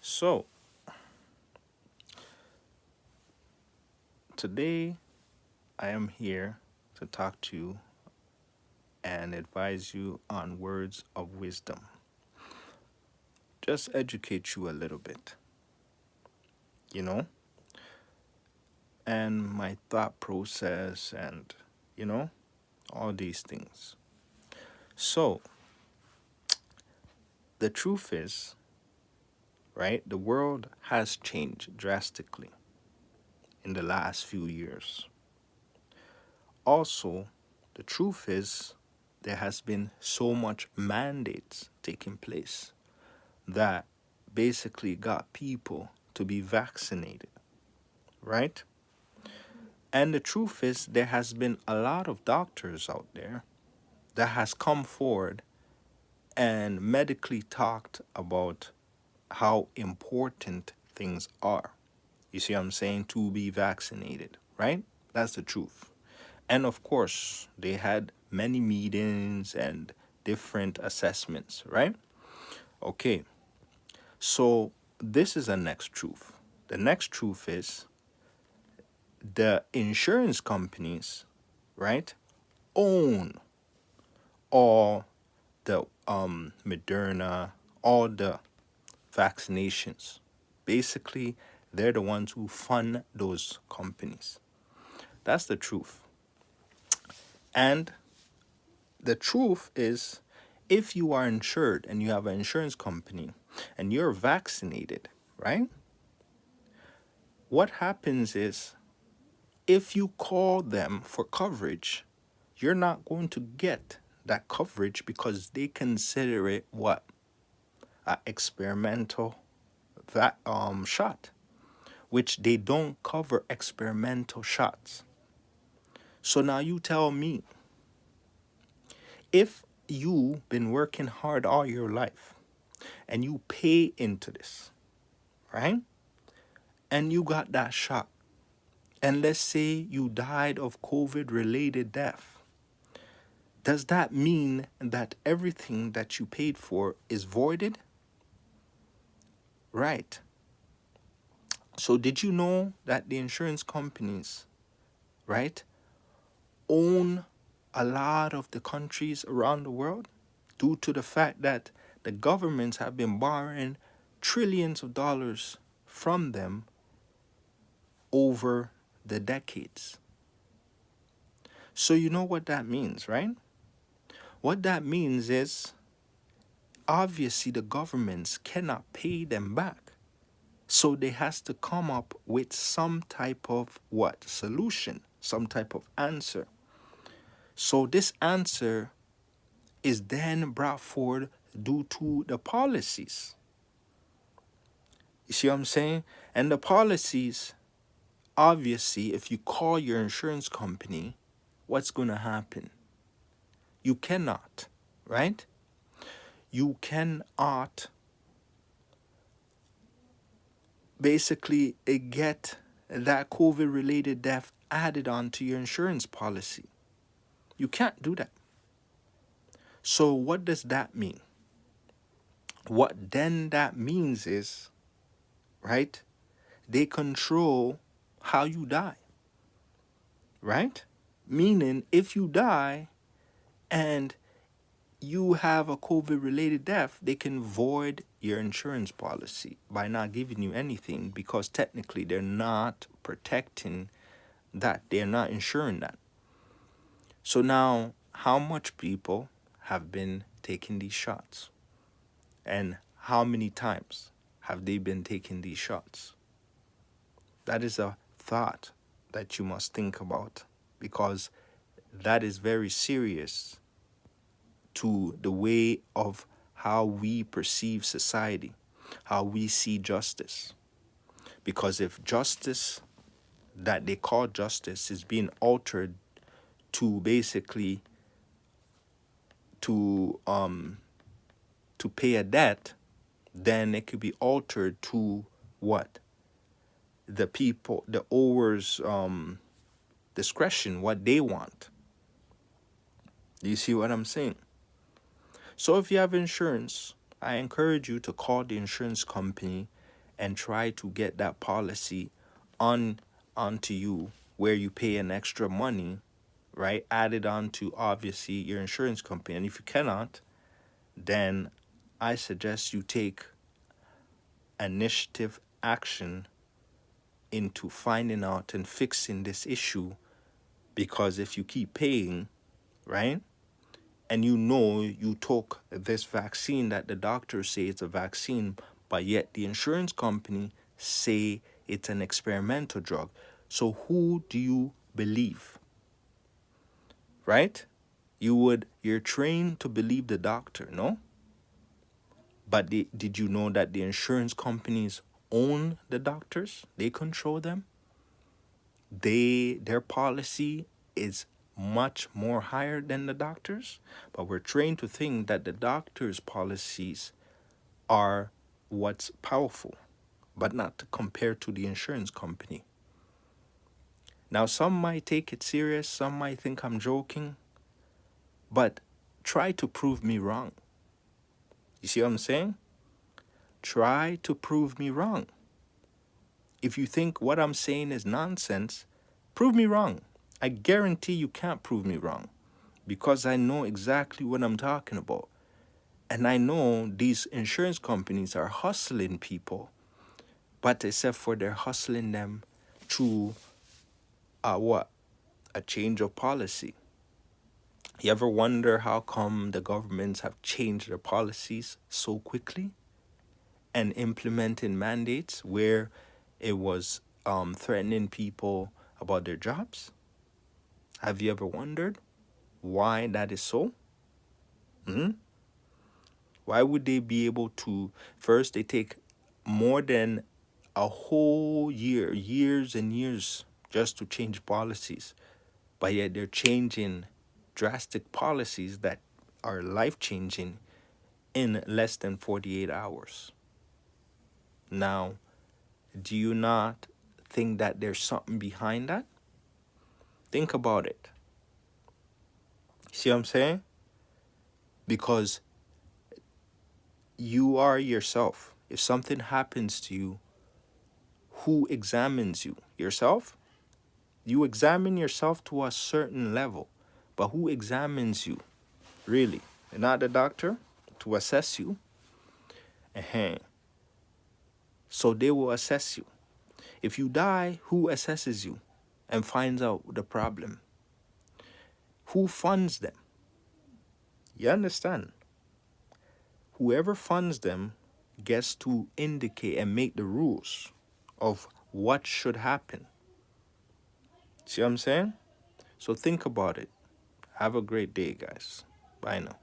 So, today I am here to talk to you and advise you on words of wisdom. Just educate you a little bit, you know, and my thought process and, you know, all these things. So, the truth is, right, the world has changed drastically in the last few years. Also, the truth is, there has been so much mandates taking place that basically got people to be vaccinated, right? And the truth is, there has been a lot of doctors out there that has come forward and medically talked about how important things are. You see what I'm saying? To be vaccinated, right? That's the truth. And of course, they had many meetings and different assessments, right? Okay, so this is the next truth. The next truth is the insurance companies, right, own all the Moderna, all the vaccinations. Basically, they're the ones who fund those companies. That's the truth. And the truth is, if you are insured and you have an insurance company and you're vaccinated, right? What happens is if you call them for coverage, you're not going to get that coverage because they consider it what? An experimental shot, which they don't cover experimental shots. So now you tell me, if you've been working hard all your life and you pay into this, right? And you got that shot, and let's say you died of COVID related death, does that mean that everything that you paid for is voided? Right. So, did you know that the insurance companies, right, own a lot of the countries around the world due to the fact that the governments have been borrowing trillions of dollars from them over the decades? So, you know what that means, right? What that means is obviously the governments cannot pay them back. So they has to come up with some type of what? Solution, some type of answer. So this answer is then brought forward due to the policies. You see what I'm saying? And the policies, obviously, if you call your insurance company, what's going to happen? You cannot, right? You cannot basically get that COVID related death added on to your insurance policy. You can't do that. So, what does that mean? What then that means is, right, they control how you die, right? Meaning, if you die and you have a COVID related death, they can void your insurance policy by not giving you anything because technically they're not protecting that, they're not insuring that. So now, how much people have been taking these shots? And how many times have they been taking these shots? That is a thought that you must think about because that is very serious to the way of how we perceive society, how we see justice. Because if justice that they call justice is being altered to basically to pay a debt, then it could be altered to what? The people, the owers' discretion, what they want. Do you see what I'm saying? So if you have insurance, I encourage you to call the insurance company and try to get that policy on onto you where you pay an extra money, right? Added on to obviously your insurance company. And if you cannot, then I suggest you take initiative action into finding out and fixing this issue, because if you keep paying, right, and you took this vaccine that the doctors say it's a vaccine, but yet the insurance company say it's an experimental drug. So who do you believe? Right? You're trained to believe the doctor, no? But did you know that the insurance companies own the doctors? They control them. Their policy is much more higher than the doctors, but we're trained to think that the doctors' policies are what's powerful, but not compared to the insurance company. Now, some might take it serious, some might think I'm joking, but try to prove me wrong. You see what I'm saying? Try to prove me wrong. If you think what I'm saying is nonsense, prove me wrong. I guarantee you can't prove me wrong, because I know exactly what I'm talking about. And I know these insurance companies are hustling people, but except for they're hustling them through what? A change of policy. You ever wonder how come the governments have changed their policies so quickly and implementing mandates where it was threatening people about their jobs? Have you ever wondered why that is so? Hmm? Why would they be able to? First, they take more than a whole year, years and years, just to change policies, but yet they're changing drastic policies that are life changing in less than 48 hours. Now, do you not think that there's something behind that? Think about it. See what I'm saying? Because you are yourself. If something happens to you, who examines you? Yourself? You examine yourself to a certain level, but who examines you? Really? Not the doctor to assess you. So they will assess you. If you die, who assesses you and finds out the problem? Who funds them? You understand? Whoever funds them gets to indicate and make the rules of what should happen. See what I'm saying? So think about it. Have a great day, guys. Bye now.